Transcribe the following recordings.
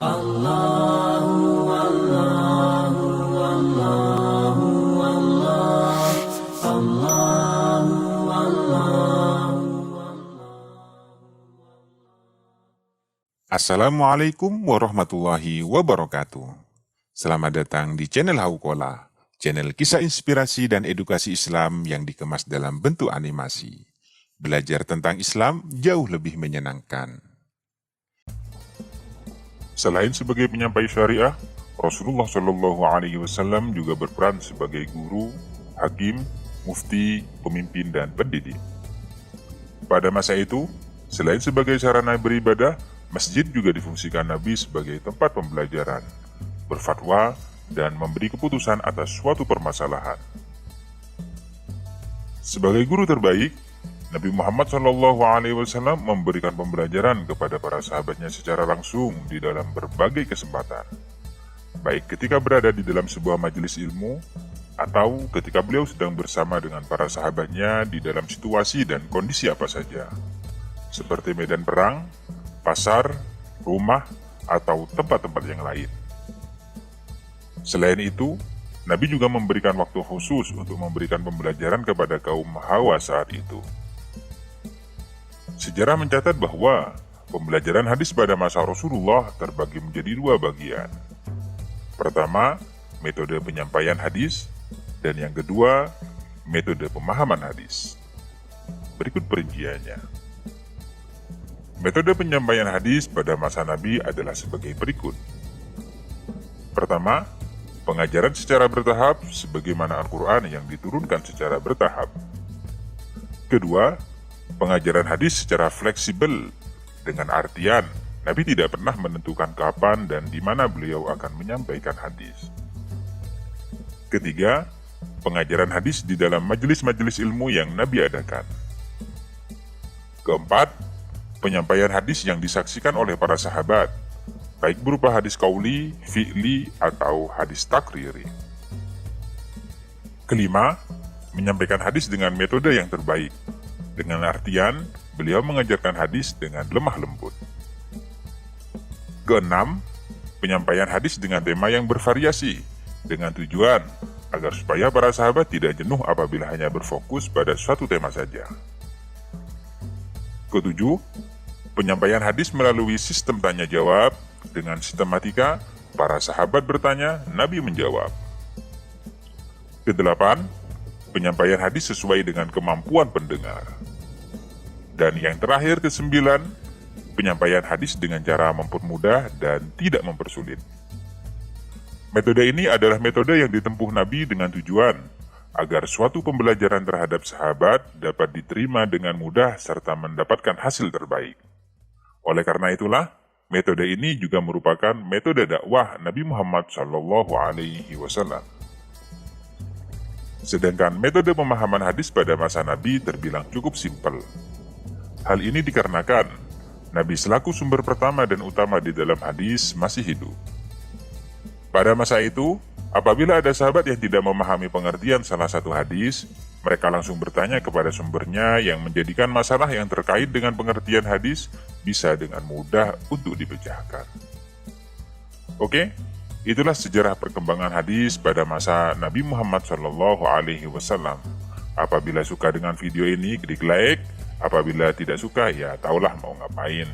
Allahu Allahu Allahu Allah Allahu Allahu. Assalamualaikum warahmatullahi wabarakatuh. Selamat datang di channel Haukola, channel kisah inspirasi dan edukasi Islam yang dikemas dalam bentuk animasi. Belajar tentang Islam jauh lebih menyenangkan. Selain sebagai penyampai syariah, Rasulullah Shallallahu Alaihi Wasallam juga berperan sebagai guru, hakim, mufti, pemimpin, dan pendidik. Pada masa itu, selain sebagai sarana beribadah, masjid juga difungsikan Nabi sebagai tempat pembelajaran, berfatwa, dan memberi keputusan atas suatu permasalahan. Sebagai guru terbaik, Nabi Muhammad SAW memberikan pembelajaran kepada para sahabatnya secara langsung di dalam berbagai kesempatan, baik ketika berada di dalam sebuah majelis ilmu, atau ketika beliau sedang bersama dengan para sahabatnya di dalam situasi dan kondisi apa saja, seperti medan perang, pasar, rumah, atau tempat-tempat yang lain. Selain itu, Nabi juga memberikan waktu khusus untuk memberikan pembelajaran kepada kaum Hawa saat itu. Sejarah mencatat bahwa pembelajaran hadis pada masa Rasulullah terbagi menjadi dua bagian. Pertama, metode penyampaian hadis, dan yang kedua, metode pemahaman hadis. Berikut perinciannya. Metode penyampaian hadis pada masa Nabi adalah sebagai berikut. Pertama, pengajaran secara bertahap sebagaimana Al-Quran yang diturunkan secara bertahap. Kedua, pengajaran hadis secara fleksibel, dengan artian Nabi tidak pernah menentukan kapan dan di mana beliau akan menyampaikan hadis. Ketiga, pengajaran hadis di dalam majelis-majelis ilmu yang Nabi adakan. Keempat, penyampaian hadis yang disaksikan oleh para sahabat, baik berupa hadis qauli, fi'li, atau hadis takriri. Kelima, menyampaikan hadis dengan metode yang terbaik, dengan artian beliau mengajarkan hadis dengan lemah lembut. Keenam, penyampaian hadis dengan tema yang bervariasi, dengan tujuan agar supaya para sahabat tidak jenuh apabila hanya berfokus pada suatu tema saja. Ketujuh, penyampaian hadis melalui sistem tanya-jawab, dengan sistematika para sahabat bertanya, Nabi menjawab. Kedelapan, penyampaian hadis sesuai dengan kemampuan pendengar. Dan yang terakhir kesembilan, penyampaian hadis dengan cara mempermudah dan tidak mempersulit. Metode ini adalah metode yang ditempuh Nabi dengan tujuan agar suatu pembelajaran terhadap sahabat dapat diterima dengan mudah serta mendapatkan hasil terbaik. Oleh karena itulah, metode ini juga merupakan metode dakwah Nabi Muhammad SAW. Sedangkan metode pemahaman hadis pada masa Nabi terbilang cukup simpel. Hal ini dikarenakan Nabi selaku sumber pertama dan utama di dalam hadis masih hidup. Pada masa itu, apabila ada sahabat yang tidak memahami pengertian salah satu hadis, mereka langsung bertanya kepada sumbernya yang menjadikan masalah yang terkait dengan pengertian hadis bisa dengan mudah untuk dipecahkan. Oke, itulah sejarah perkembangan hadis pada masa Nabi Muhammad SAW. Apabila suka dengan video ini, klik like. Apabila tidak suka, ya taulah mau ngapain.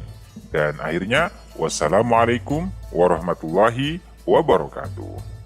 Dan akhirnya, wassalamualaikum warahmatullahi wabarakatuh.